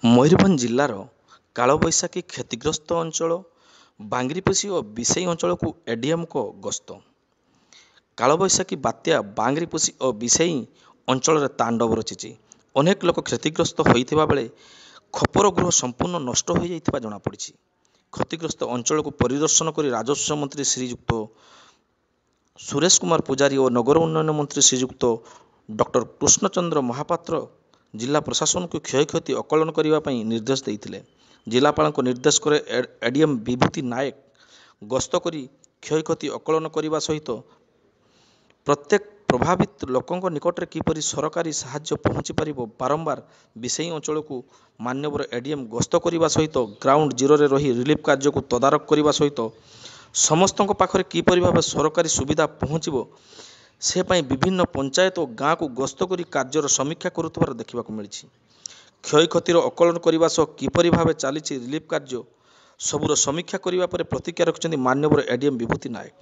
ମୟୂରଭଞ୍ଜ ଜିଲ୍ଲାର କାଳବୈଶାଖୀ କ୍ଷତିଗ୍ରସ୍ତ ଅଞ୍ଚଳ ବାଙ୍ଗିରିପୋଷି ଓ ବିଶେଇ ଅଞ୍ଚଳକୁ ଏଡିଏମଙ୍କ ଗସ୍ତ। କାଳବୈଶାଖୀ ବାତ୍ୟା ବାଙ୍ଗିରିପୋଷି ଓ ବିଶେଇ ଅଞ୍ଚଳରେ ତାଣ୍ଡବ ରଚିଛି। ଅନେକ ଲୋକ କ୍ଷତିଗ୍ରସ୍ତ ହୋଇଥିବା ବେଳେ ଖପର ଗୃହ ସମ୍ପୂର୍ଣ୍ଣ ନଷ୍ଟ ହୋଇଯାଇଥିବା ଜଣାପଡ଼ିଛି। କ୍ଷତିଗ୍ରସ୍ତ ଅଞ୍ଚଳକୁ ପରିଦର୍ଶନ କରି ରାଜସ୍ୱ ମନ୍ତ୍ରୀ ଶ୍ରୀଯୁକ୍ତ ସୁରେଶ କୁମାର ପୂଜାରୀ ଓ ନଗର ଉନ୍ନୟନ ମନ୍ତ୍ରୀ ଶ୍ରୀଯୁକ୍ତ ଡକ୍ଟର କୃଷ୍ଣଚନ୍ଦ୍ର ମହାପାତ୍ର ଜିଲ୍ଲା ପ୍ରଶାସନକୁ କ୍ଷୟକ୍ଷତି ଆକଳନ କରିବା ପାଇଁ ନିର୍ଦ୍ଦେଶ ଦେଇଥିଲେ। ଜିଲ୍ଲାପାଳଙ୍କ ନିର୍ଦ୍ଦେଶ କ୍ରମେ ଏଡିଏମ୍ ବିଭୂତି ନାୟକ ଗସ୍ତ କରି କ୍ଷୟକ୍ଷତି ଆକଳନ କରିବା ସହିତ ପ୍ରତ୍ୟେକ ପ୍ରଭାବିତ ଲୋକଙ୍କ ନିକଟରେ କିପରି ସରକାରୀ ସାହାଯ୍ୟ ପହଞ୍ଚି ପାରିବ ବାରମ୍ବାର ବିଶେଇ ଅଞ୍ଚଳକୁ ମାନ୍ୟବର ଏଡିଏମ୍ ଗସ୍ତ କରିବା ସହିତ ଗ୍ରାଉଣ୍ଡ ଜିରୋରେ ରହି ରିଲିଫ୍ କାର୍ଯ୍ୟକୁ ତଦାରଖ କରିବା ସହିତ ସମସ୍ତଙ୍କ ପାଖରେ କିପରି ଭାବେ ସରକାରୀ ସୁବିଧା ପହଞ୍ଚିବ ସେ ପାଇଁ ବିଭିନ୍ନ ପଞ୍ଚାୟତ ଓ ଗାଁକୁ ଗସ୍ତ କରି କାର୍ଯ୍ୟର ସମୀକ୍ଷା କରୁଥିବାର ଦେଖିବାକୁ ମିଳିଛି। କ୍ଷୟକ୍ଷତିର ଆକଳନ କରିବା ସହ କିପରି ଭାବେ ଚାଲିଛି ରିଲିଫ୍ କାର୍ଯ୍ୟ ସବୁର ସମୀକ୍ଷା କରିବା ପରେ ପ୍ରତିକ୍ରିୟା ରଖିଛନ୍ତି ମାନ୍ୟବର ଏଡିଏମ୍ ବିଭୂତି ନାୟକ।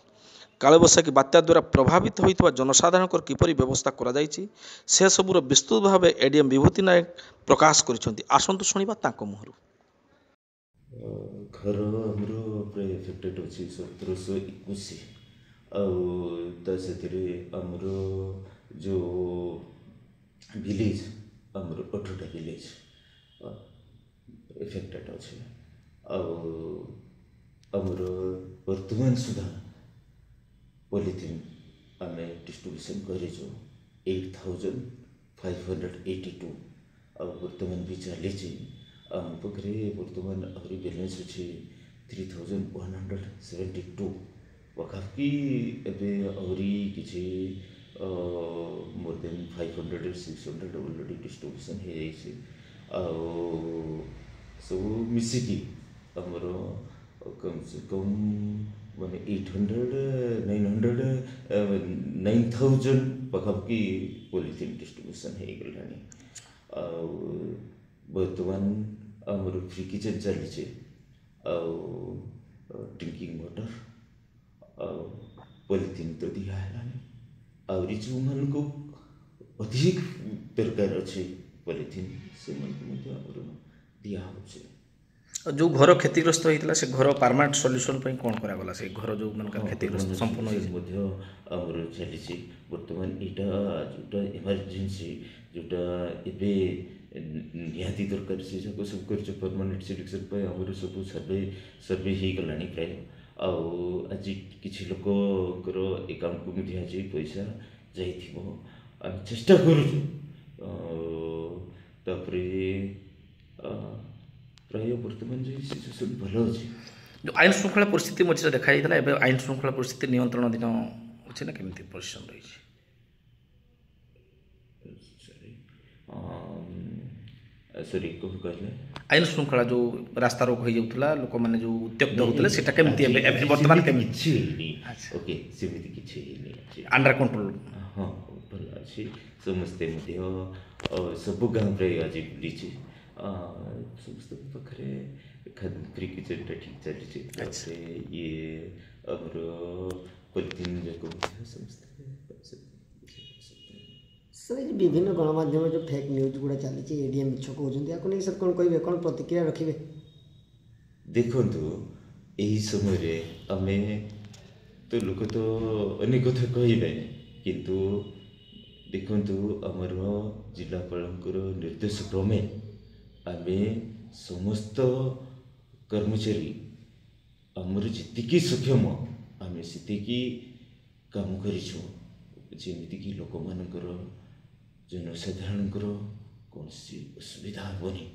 କାଳବୈଶାଖୀ ବାତ୍ୟା ଦ୍ୱାରା ପ୍ରଭାବିତ ହୋଇଥିବା ଜନସାଧାରଣଙ୍କର କିପରି ବ୍ୟବସ୍ଥା କରାଯାଇଛି ସେସବୁର ବିସ୍ତୃତ ଭାବେ ଏଡିଏମ୍ ବିଭୂତି ନାୟକ ପ୍ରକାଶ କରିଛନ୍ତି। ଆସନ୍ତୁ ଶୁଣିବା ତାଙ୍କ ମୁହଁରୁ। ଘର ଆମର ପ୍ରାୟ ଏଫେକ୍ଟେଡ୍ ଅଛି 1721 ଆଉ ତା ସେଥିରେ ଆମର ଯେଉଁ ଭିଲେଜ୍ ଆମର 18ଟା ଭିଲେଜ୍ ଏଫେକ୍ଟେଡ୍ ଅଛି। ଆଉ ଆମର ବର୍ତ୍ତମାନ ସୁଦ୍ଧା ପଲିଥିନ୍ ଆମେ ଡିଷ୍ଟ୍ରିବ୍ୟୁସନ୍ କରିଛୁ 8582 ଆଉ ବର୍ତ୍ତମାନ ବି ଚାଲିଛି। ଆମ ପାଖରେ ବର୍ତ୍ତମାନ ଆହୁରି ବାଲାନ୍ସ ଅଛି 3172 ପାଖାପାଖି ଏବେ ଆହୁରି କିଛି ମୋର୍ ଦେନ୍ 500 600 ଅଲରେଡ଼ି ଡିଷ୍ଟ୍ରିବ୍ୟୁସନ୍ ହେଇଯାଇଛି। ଆଉ ସବୁ ମିଶିକି ଆମର କମ୍ ସେ କମ୍ ମାନେ 9000 ପାଖାପାଖି ପଲିଥିନ୍ ଡିଷ୍ଟ୍ରିବ୍ୟୁସନ୍ ହେଇଗଲାଣି। ଆଉ ବର୍ତ୍ତମାନ ଆମର ଫ୍ରି କିଚେନ୍ ଚାଲିଛି ଆଉ ଡ୍ରିଙ୍କିଂ ୱାଟର ଆଉ ପଲିଥିନ୍ ତ ଦିଆ ହେଲାଣି। ଆହୁରି ଯେଉଁମାନଙ୍କୁ ଅଧିକ ଦରକାର ଅଛି ପଲିଥିନ୍ ସେମାନଙ୍କୁ ମଧ୍ୟ ଆମର ଦିଆହେଉଛି। ଯେଉଁ ଘର କ୍ଷତିଗ୍ରସ୍ତ ହୋଇଥିଲା ସେ ଘର ପରମାନେଣ୍ଟ ସଲ୍ୟୁସନ୍ ପାଇଁ କ'ଣ କରାଗଲା? ସେ ଘର ଯେଉଁମାନଙ୍କର କ୍ଷତିଗ୍ରସ୍ତ ସମ୍ପୂର୍ଣ୍ଣ ମଧ୍ୟ ଆମର ଚାଲିଛି। ବର୍ତ୍ତମାନ ଏଇଟା ଯେଉଁଟା ଏମର୍ଜେନ୍ସି ଯେଉଁଟା ଏବେ ନିହାତି ଦରକାର ସେ ଯାକ ସବୁ କରିଛୁ। ପରମାନେଣ୍ଟ ସଲ୍ୟୁସନ୍ ପାଇଁ ଆମର ସବୁ ସର୍ଭେ ହେଇଗଲାଣି ପ୍ରାୟ। ଆଉ ଆଜି କିଛି ଲୋକଙ୍କର ଆକାଉଣ୍ଟକୁ ମଧ୍ୟ ଆଜି ପଇସା ଯାଇଥିବ। ଆମେ ଚେଷ୍ଟା କରୁଛୁ। ତାପରେ ପ୍ରାୟ ବର୍ତ୍ତମାନ ଯେ ସିଚୁଏସନ୍ ଭଲ ଅଛି। ଯେଉଁ ଆଇନ ଶୃଙ୍ଖଳା ପରିସ୍ଥିତି ମଝିରେ ଦେଖାଯାଇଥିଲା ଏବେ ଆଇନ ଶୃଙ୍ଖଳା ପରିସ୍ଥିତି ନିୟନ୍ତ୍ରଣାଧୀନ ଅଛି ନା କେମିତି ପରିଶ୍ରମ ରହିଛି? ସରି କ'ଣ କହିଲେ? ଆଇନ ଶୃଙ୍ଖଳା ଯେଉଁ ରାସ୍ତା ରୋକ ହୋଇଯାଉଥିଲା ଲୋକମାନେ ଯେଉଁ ଉତ୍ତ୍ୟକ୍ତ ହେଉଥିଲେ ସେଟା କେମିତି ଏବେ ବର୍ତ୍ତମାନ କେମିତି କିଛି ହେଇନି? ଓକେ ସେମିତି କିଛି ହେଇନି, ଅଣ୍ଡର କଣ୍ଟ୍ରୋଲ? ହଁ ଭଲ ଅଛି। ସମସ୍ତେ ମଧ୍ୟ ସବୁ ଗାଁ ପ୍ରାୟ ଆଜି ବୁଲିଛି। ସମସ୍ତଙ୍କ ପାଖରେ ଫ୍ରି କିଚେନ୍ଟା ଠିକ୍ ଚାଲିଛି। ତାପରେ ଇଏ ଆମର ପଲିଥିନ୍ ଯାକ ମଧ୍ୟ ସମସ୍ତେ ସାର୍ ଏଇ ବିଭିନ୍ନ ଗଣମାଧ୍ୟମ ଯେଉଁ ଫେକ୍ ନ୍ୟୁଜ୍ ଗୁଡ଼ା ଚାଲିଛି ଏଡିଏମ୍ ମିଛ କହୁଛନ୍ତି ୟାକୁ ନେଇ ସାର୍ କ'ଣ କହିବେ, କ'ଣ ପ୍ରତିକ୍ରିୟା ରଖିବେ? ଦେଖନ୍ତୁ ଏହି ସମୟରେ ଆମେ ତ ଲୋକ ତ ଅନେକ କଥା କହିବେ, କିନ୍ତୁ ଦେଖନ୍ତୁ ଆମର ଜିଲ୍ଲାପାଳଙ୍କର ନିର୍ଦ୍ଦେଶ କ୍ରମେ ଆମେ ସମସ୍ତ କର୍ମଚାରୀ ଆମର ଯେତିକି ସକ୍ଷମ ଆମେ ସେତିକି କାମ କରିଛୁ ଯେମିତିକି ଲୋକମାନଙ୍କର ଜନସାଧାରଣଙ୍କର କୌଣସି ଅସୁବିଧା ହେବନି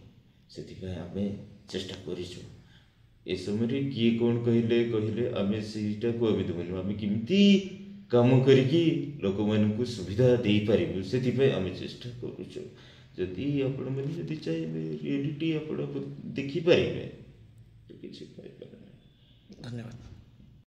ସେଥିପାଇଁ ଆମେ ଚେଷ୍ଟା କରିଛୁ। ଏ ସମୟରେ କିଏ କ'ଣ କହିଲେ ଆମେ ସେଇଟାକୁ ଆମେ ଦେବୁନି। ଆମେ କେମିତି କାମ କରିକି ଲୋକମାନଙ୍କୁ ସୁବିଧା ଦେଇପାରିବୁ ସେଥିପାଇଁ ଆମେ ଚେଷ୍ଟା କରୁଛୁ। ଯଦି ଆପଣମାନେ ଯଦି ଚାହିଁବେ ରିଏଲିଟି ଆପଣ ଦେଖିପାରିବେ କିଛି କହିପାରିବେ। ଧନ୍ୟବାଦ।